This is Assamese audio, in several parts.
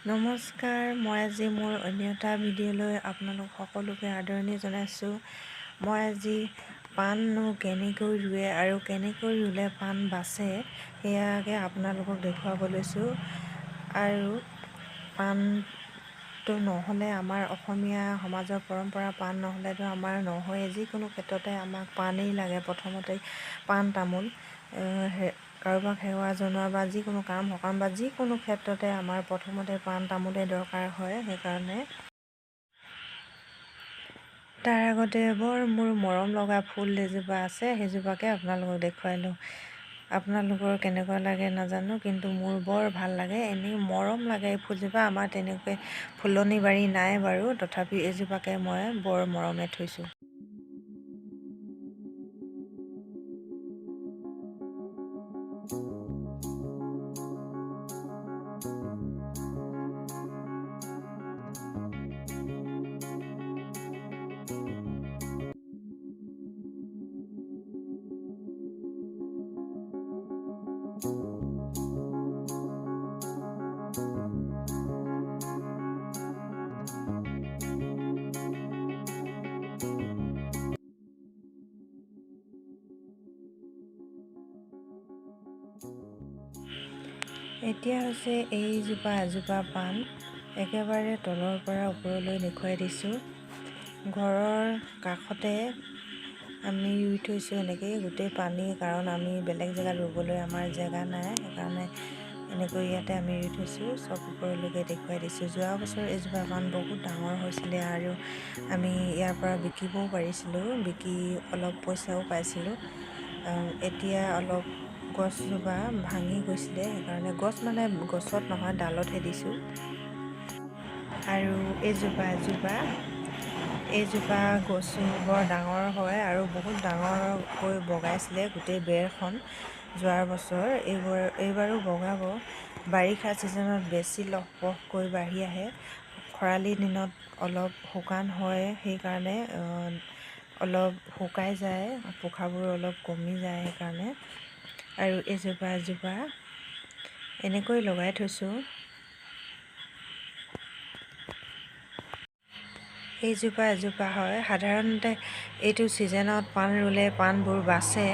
নমস্কাৰ, মই আজি মোৰ অন্য এটা ভিডিঅ'লৈ আপোনালোক সকলোকে আদৰণি জনাইছোঁ। মই আজি পাণনো কেনেকৈ ৰুৱে আৰু কেনেকৈ ৰুলে পাণ বাচে সেয়াকে আপোনালোকক দেখুৱাব লৈছোঁ। আৰু পাণটো নহ'লে আমাৰ অসমীয়া সমাজৰ পৰম্পৰা, পাণ নহ'লেতো আমাৰ নহয়েই। যিকোনো ক্ষেত্ৰতে আমাক পাণেই লাগে। প্ৰথমতে পাণ তামোল কাৰোবাক সেৱা জনোৱা বা যিকোনো কাম সকাম বা যিকোনো ক্ষেত্ৰতে আমাৰ প্ৰথমতে পাণ তামোলেই দৰকাৰ হয়। সেইকাৰণে তাৰ আগতে মোৰ মৰম লগা ফুল এজোপা আছে, সেইজোপাকে আপোনালোকক দেখুৱাই লওঁ। আপোনালোকৰ কেনেকুৱা লাগে নাজানো, কিন্তু মোৰ বৰ ভাল লাগে, এনেই মৰম লাগে এই ফুলজোপা। আমাৰ তেনেকৈ ফুলনি বাৰী নাই বাৰু, তথাপি এইজোপাকে মই বৰ মৰমে থৈছোঁ। এতিয়া হৈছে এইজোপা এজোপা পাণ, একেবাৰে তলৰ পৰা ওপৰলৈ দেখুৱাই দিছোঁ। ঘৰৰ কাষতে আমি ৰুই থৈছোঁ এনেকেই গোটেই পানী, কাৰণ আমি বেলেগ জেগাত ৰুবলৈ আমাৰ জেগা নাই। সেইকাৰণে এনেকৈ ইয়াতে আমি ৰুই থৈছোঁ। চব ওপৰলৈকে দেখুৱাই দিছোঁ। যোৱা বছৰ এইজোপা পাণ বহুত ডাঙৰ হৈছিলে আৰু আমি ইয়াৰ পৰা বিকিবও পাৰিছিলোঁ, বিকি অলপ পইচাও পাইছিলোঁ। এতিয়া অলপ গছজোপা ভাঙি গৈছিলে, সেইকাৰণে গছ মানে গছত নহয়, ডালতহে দিছোঁ। আৰু এইজোপা গছো বৰ ডাঙৰ হয় আৰু বহুত ডাঙৰকৈ বগাইছিলে গোটেই বেৰখন যোৱাৰ বছৰ। এইবাৰো বগাব। বাৰিষা ছিজনত বেছি লহপহকৈ বাঢ়ি আহে, খৰালি দিনত অলপ শুকান হয়, সেইকাৰণে অলপ শুকাই যায়, পোখাবোৰ অলপ কমি যায় সেইকাৰণে। আৰু এজোপা এনেকৈ লগাই থৈছোঁ। এইজোপা এজোপা হয়। সাধাৰণতে এইটো ছিজনত পাণ ৰুলে পাণবোৰ বাচে।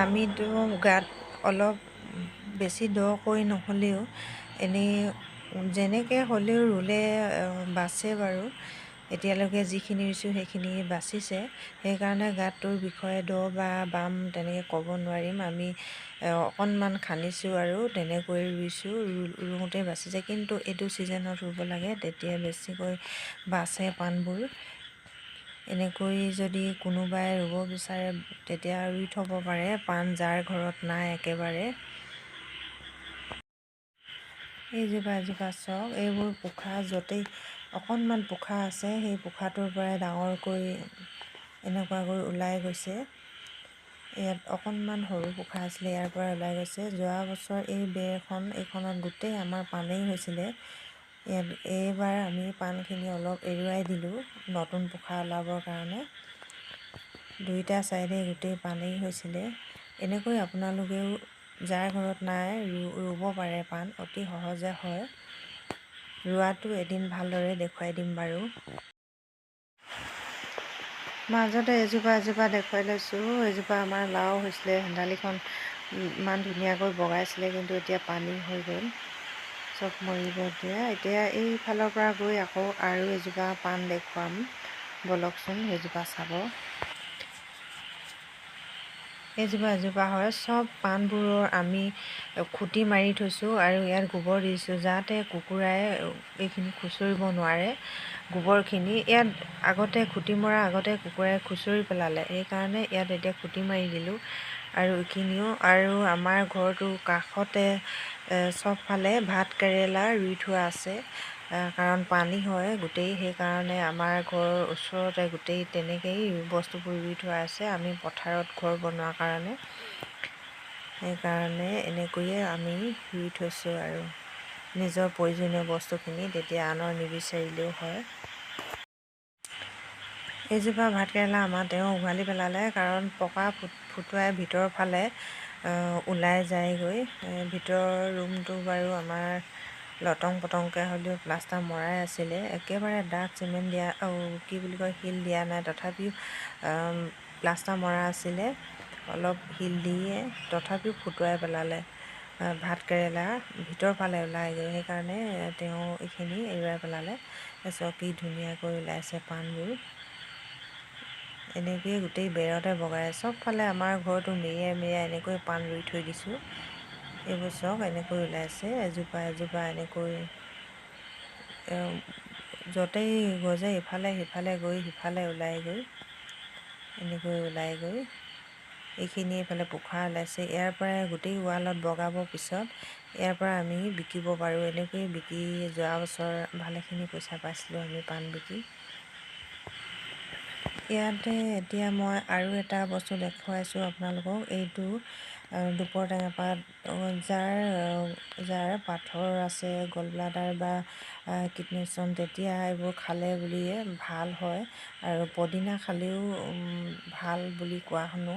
আমিতো গাত অলপ বেছি দকৈ নহ'লেও এনেই যেনেকৈ হ'লেও ৰুলে বাচে বাৰু। এতিয়ালৈকে যিখিনি ৰুইছোঁ সেইখিনি বাচিছে। সেইকাৰণে গাতটোৰ বিষয়ে দ বা বাম তেনেকৈ ক'ব নোৱাৰিম। আমি অকণমান খান্দিছোঁ আৰু তেনেকৈ ৰুইছোঁ, ৰুওঁতে বাচিছে। কিন্তু এইটো ছিজনত ৰুব লাগে, তেতিয়া বেছিকৈ বাচে পাণবোৰ। এনেকৈ যদি কোনোবাই ৰুব বিচাৰে তেতিয়া ৰুই থ'ব পাৰে, পাণ যাৰ ঘৰত নাই একেবাৰে। এইজোপা চাওক, এইবোৰ পোখা য'তেই অকণমান পোখা আছে, সেই পোখাটোৰ পৰাই ডাঙৰকৈ এনেকুৱাকৈ ওলাই গৈছে। ইয়াত অকণমান সৰু পোখা আছিলে, ইয়াৰ পৰা ওলাই গৈছে। যোৱা বছৰ এই এইখনত গোটেই আমাৰ পাণেই হৈছিলে। এইবাৰ আমি পাণখিনি অলপ এৰুৱাই দিলোঁ নতুন পোখা ওলাবৰ কাৰণে। দুইটা ছাইডে গোটেই পাণেই হৈছিলে। এনেকৈ আপোনালোকেও যাৰ ঘৰত নাই ৰুব পাৰে পাণ, অতি সহজে হয়। ৰোৱাটো এদিন ভালদৰে দেখুৱাই দিম বাৰু। মাজতে এজোপা দেখুৱাই লৈছোঁ। এজোপা আমাৰ লাও হৈছিলে, হেন্দালিখন ইমান ধুনীয়াকৈ বগাইছিলে, কিন্তু এতিয়া পানী হৈ গ'ল, চব মৰিব এতিয়া। এইফালৰ পৰা গৈ আকৌ আৰু এজোপা পাণ দেখুৱাম, বলকচোন, সেইজোপা চাব। এজোপা হয়। চব পাণবোৰৰ আমি খুঁটি মাৰি থৈছোঁ আৰু ইয়াত গোবৰ দিছোঁ, যাতে কুকুৰাই এইখিনি খুচৰিব নোৱাৰে। গোবৰখিনি ইয়াত আগতে খুঁটি মৰা আগতে কুকুৰাই খুচৰি পেলালে, সেইকাৰণে ইয়াত এতিয়া খুঁটি মাৰি দিলোঁ। আৰু এইখিনিও, আৰু আমাৰ ঘৰটোৰ কাষতে চবফালে ভাত কেৰেলা ৰুই থোৱা আছে, কাৰণ পানী হয় গোটেই। সেইকাৰণে আমাৰ ঘৰৰ ওচৰতে গোটেই তেনেকেই বস্তুবোৰ ৰুই থোৱা আছে, আমি পথাৰত ঘৰ বনোৱাৰ কাৰণে। সেইকাৰণে এনেকৈয়ে আমি ৰুই থৈছোঁ আৰু নিজৰ প্ৰয়োজনীয় বস্তুখিনি, তেতিয়া আনৰ নিবিচাৰিলেও হয়। এইজোপা ভাতকেৰেলা আমাৰ তেওঁ উঘালি পেলালে, কাৰণ পকা ফুটুৱাই ভিতৰৰ ফালে ওলাই যায়গৈ। ভিতৰৰ ৰুমটো বাৰু আমাৰ লটং পটংকৈ হ'লেও প্লাষ্টাৰ মৰাই আছিলে, একেবাৰে ডাঠ চিমেণ্ট দিয়া কি বুলি কয় শিল দিয়া নাই, তথাপিও প্লাষ্টাৰ মৰা আছিলে। অলপ শিল দিয়ে তথাপিও ফুটুৱাই পেলালে। ভাত কেৰেলা ভিতৰ ফালে ওলাই গৈ, সেইকাৰণে তেওঁ এইখিনি এৰুৱাই পেলালে। তাৰপিছত কি ধুনীয়াকৈ ওলাইছে পাণবোৰ, এনেকৈয়ে গোটেই বেৰতে বগাই। চবফালে আমাৰ ঘৰটো মেৰিয়াই মেৰিয়াই এনেকৈ পাণ ৰুই থৈ দিছোঁ। এইবোৰ চব এনেকৈ ওলাইছে, এজোপা এজোপা এনেকৈ য'তেই গজে ইফালে সিফালে গৈ সিফালে ওলাই গৈ, এনেকৈ ওলাই গৈ এইখিনি এইফালে পোখা ওলাইছে। ইয়াৰ পৰাই গোটেই ৱালত বগাব, পিছত ইয়াৰ পৰা আমি বিকিব পাৰোঁ। এনেকৈয়ে বিকি যোৱা বছৰ ভালেখিনি পইচা পাইছিলোঁ আমি পাণ বিকি। ইয়াতে এতিয়া মই আৰু এটা বস্তু দেখুৱাইছোঁ আপোনালোকক। এইটো দুপৰ টেঙা পাত, যাৰ পাথৰ আছে, গল ব্লাডাৰ বা কিডনী ষ্ট'ন, তেতিয়া এইবোৰ খালে বুলিয়ে ভাল হয়। আৰু পদিনা খালেও ভাল বুলি কোৱা শুনো,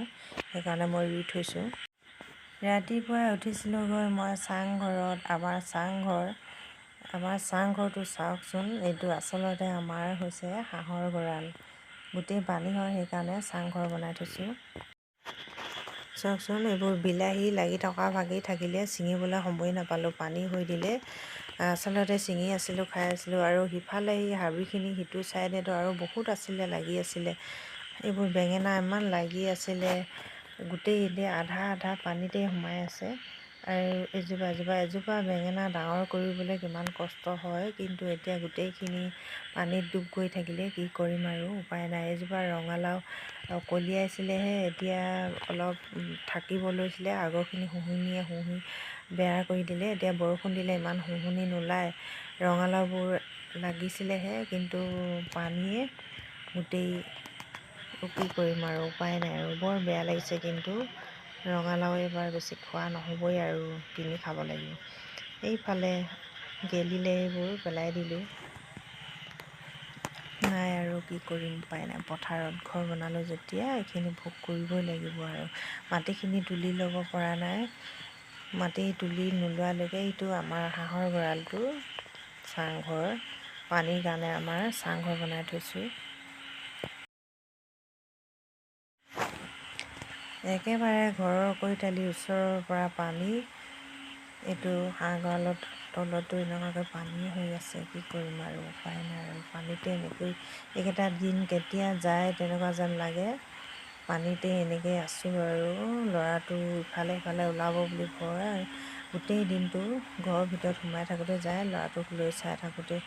সেইকাৰণে মই ৰুই থৈছোঁ। ৰাতিপুৱাই উঠিছিলোঁ গৈ মই চাংঘৰত। আমাৰ চাংঘৰটো চাওকচোন, এইটো আচলতে আমাৰ হৈছে হাঁহৰ গঁৰাল। গোটেই পানী হয়, সেইকাৰণে চাংঘৰ বনাই থৈছোঁ। চাওকচোন, এইবোৰ বিলাহী লাগি থকা ভাগি থাকিলে ছিঙিবলৈ সময় নাপালোঁ, পানী হৈ দিলে। আচলতে ছিঙি আছিলোঁ, খাই আছিলোঁ। আৰু সিফালে এই হাবিখিনি সিটো ছাইডেতো আৰু বহুত আছিলে, লাগি আছিলে। এইবোৰ বেঙেনা ইমান লাগি আছিলে, গোটেই এতিয়া আধা আধা পানীতেই সোমাই আছে। আৰু এজোপা বেঙেনা ডাঙৰ কৰিবলৈ কিমান কষ্ট হয়, কিন্তু এতিয়া গোটেইখিনি পানীত ডুব গৈ থাকিলে কি কৰিম আৰু উপায় নাই। এজোপা ৰঙালাও কলিয়াইছিলেহে, এতিয়া অলপ থাকিব লৈছিলে। আগৰখিনি শুহি বেয়া কৰি দিলে, এতিয়া বৰষুণ দিলে ইমান শুহুনি নোলায়। ৰঙালাওবোৰ লাগিছিলেহে, কিন্তু পানীয়ে গোটেই কি কৰিম আৰু উপায় নাই আৰু। বৰ বেয়া লাগিছে, কিন্তু ৰঙালাও এইবাৰ বেছি খোৱা নহ'বই আৰু কিনি খাব লাগিব। এইফালে গেলিলে, এইবোৰ পেলাই দিলোঁ। নাই আৰু কি কৰিম, উপায় নাই। পথাৰত ঘৰ বনালোঁ যেতিয়া এইখিনি ভোগ কৰিবই লাগিব আৰু। মাটিখিনি তুলি ল'ব পৰা নাই, মাটি তুলি নোলোৱালৈকে। এইটো আমাৰ হাঁহৰ গঁৰালটো, চাংঘৰ। পানীৰ কাৰণে আমাৰ চাংঘৰ বনাই থৈছোঁ। একেবাৰে ঘৰৰ কৈতালিৰ ওচৰৰ পৰা পানী। এইটো হাঁহ গঁৰালত তলতো এনেকুৱাকৈ পানী হৈ আছে, কি কৰিম আৰু উপায় নাই আৰু। পানীতে এনেকৈ এইকেইটা দিন কেতিয়া যায় তেনেকুৱা যেন লাগে। পানীতে এনেকৈ আছোঁ আৰু। ল'ৰাটো ইফালে সিফালে ওলাব বুলি ভয়, গোটেই দিনটো ঘৰৰ ভিতৰত সোমাই থাকোঁতে যায়, ল'ৰাটোক লৈ চাই থাকোঁতে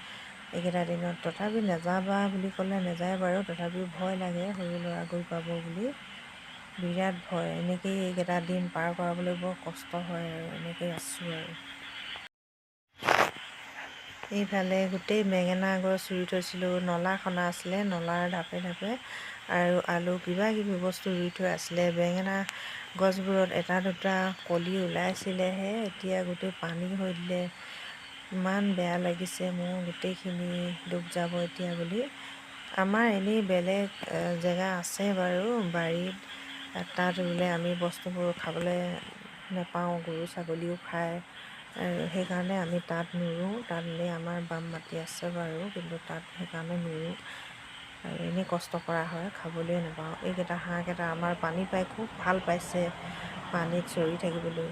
এইকেইটা দিনত। তথাপি নাযাবা বুলি ক'লে নাযায় বাৰু, তথাপিও ভয় লাগে, সৰু ল'ৰা গৈ পাব বুলি বিৰাট ভয়। এনেকৈয়ে এইকেইটা দিন পাৰ কৰাবলৈ বৰ কষ্ট হয় আৰু। এনেকৈ আছোঁ আৰু। এইফালে গোটেই বেঙেনা গছ ৰুই থৈছিলোঁ, নলা খনা আছিলে, নলাৰ ঢাপে ঢাপে আৰু আলু কিবা কিবি বস্তু ৰুই থোৱা আছিলে। বেঙেনা গছবোৰত এটা দুটা কলি ওলাইছিলেহে, এতিয়া গোটেই পানী হৈ দিলে। ইমান বেয়া লাগিছে মোৰ, গোটেইখিনি ডুব যাব এতিয়া বুলি। আমাৰ এনেই বেলেগ জেগা আছে বাৰু বাৰীত, তাত ৰুলে আমি বস্তুবোৰ খাবলৈ নাপাওঁ, গৰু ছাগলীও খায়। আৰু সেইকাৰণে আমি তাত নুৰোঁ। তাত এনেই আমাৰ বাম মাটি আছে বাৰু, কিন্তু তাত সেইকাৰণে নুৰোঁ। আৰু এনেই কষ্ট কৰা হয়, খাবলৈ নাপাওঁ। এইকেইটা হাঁহকেইটা আমাৰ পানী পাই খুব ভাল পাইছে, পানীত চৰি থাকিবলৈ।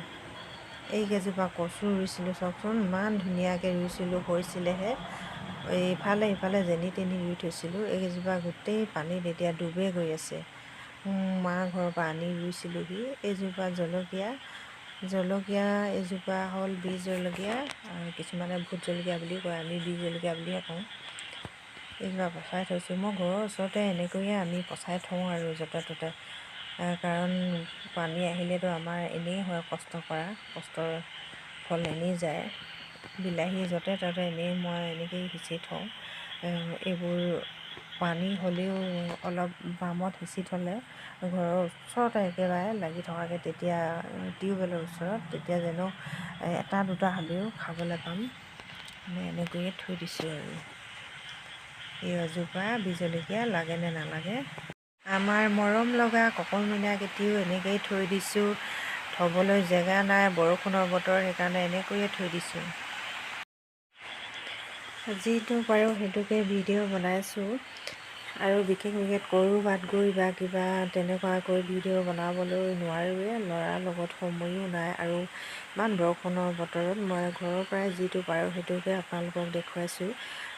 এইকেইজোপা কচু ৰুইছিলোঁ, চাওকচোন ইমান ধুনীয়াকৈ ৰুইছিলোঁ, হৈছিলেহে। ইফালে ইফালে যেনি তেনি ৰুই থৈছিলোঁ, এইকেইজোপা গোটেই পানীত এতিয়া ডুবে গৈ আছে। মাৰ ঘৰৰ পৰা আনি ৰুইছিলোঁহি। এইজোপা জলকীয়া এজোপা হ'ল বীজ জলকীয়া, আৰু কিছুমানে ভোট জলকীয়া বুলিও কয়, আমি বীজ জলকীয়া বুলিয়ে কওঁ। এইজোপা পচাই থৈছোঁ। মই ঘৰৰ ওচৰতে এনেকৈয়ে আমি পচাই থওঁ আৰু য'তে ত'তে, কাৰণ পানী আহিলেতো আমাৰ এনেই হয় কষ্টৰ ফল এনেই যায়। বিলাহী য'তে ত'তে এনেই মই এনেকৈয়ে সিঁচি থওঁ। এইবোৰ পানী হ'লেও অলপ বামত সিঁচি থ'লে, ঘৰৰ ওচৰতে একেবাৰে লাগি থকাকৈ, তেতিয়া টিউবৱেলৰ ওচৰত, তেতিয়া যেন এটা দুটা হ'লেও খাবলৈ পাম। এনেকৈয়ে থৈ দিছোঁ আৰু। এই এজোপা বীজ জলকীয়া লাগেনে নালাগে। আমাৰ মৰম লগা কপৌমীনাকেইটিও এনেকৈয়ে থৈ দিছোঁ। থ'বলৈ জেগা নাই, বৰষুণৰ বতৰ, সেইকাৰণে এনেকৈয়ে থৈ দিছোঁ। যিটো পাৰোঁ সেইটোকে ভিডিঅ' বনাইছোঁ। আৰু বিশেষ ক'ৰবাত গৈ বা কিবা তেনেকুৱাকৈ ভিডিঅ' বনাবলৈ নোৱাৰোঁৱে, ল'ৰাৰ লগত সময়ো নাই। আৰু ইমান বৰষুণৰ বতৰত মই ঘৰৰ পৰাই যিটো পাৰোঁ সেইটোকে আপোনালোকক দেখুৱাইছোঁ।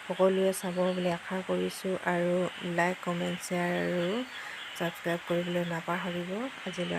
সকলোৱে চাব বুলি আশা কৰিছোঁ। আৰু লাইক, কমেণ্ট, শ্বেয়াৰ আৰু ছাবস্ক্ৰাইব কৰিবলৈ নাপাহৰিব। আজিলৈ